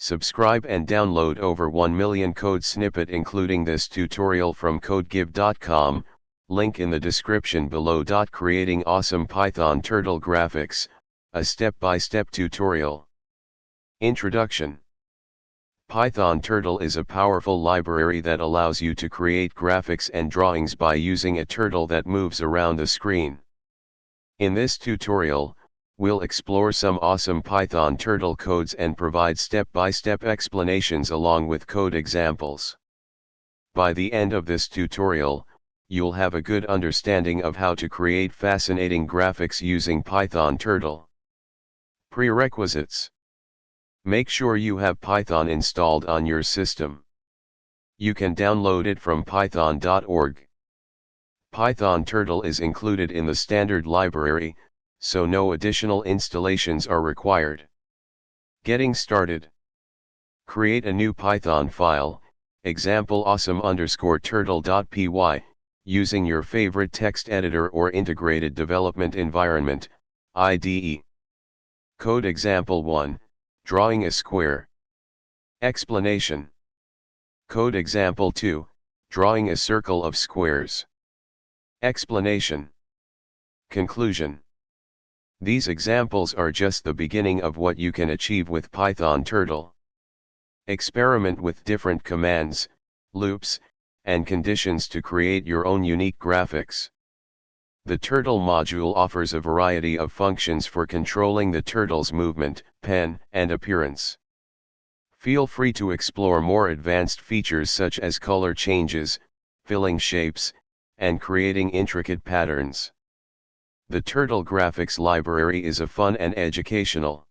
Subscribe and download over 1 million code snippet including this tutorial from codegive.com, link in the description below. Creating awesome Python turtle graphics, a step-by-step tutorial. Introduction. Python Turtle is a powerful library that allows you to create graphics and drawings by using a turtle that moves around the screen. In this tutorial, we'll explore some awesome Python turtle codes and provide step-by-step explanations along with code examples. By the end of this tutorial, you'll have a good understanding of how to create fascinating graphics using Python turtle. Prerequisites. Make sure you have Python installed on your system. You can download it from python.org. Python turtle is included in the standard library, so no additional installations are required. Getting started. Create a new Python file, example awesome_turtle.py, using your favorite text editor or integrated development environment, IDE. Code example 1, drawing a square. Explanation. Code example 2, drawing a circle of squares. Explanation. Conclusion. These examples are just the beginning of what you can achieve with Python turtle. Experiment with different commands, loops, and conditions to create your own unique graphics. The turtle module offers a variety of functions for controlling the turtle's movement, pen, and appearance. Feel free to explore more advanced features such as color changes, filling shapes, and creating intricate patterns. The Turtle Graphics library is a fun and educational.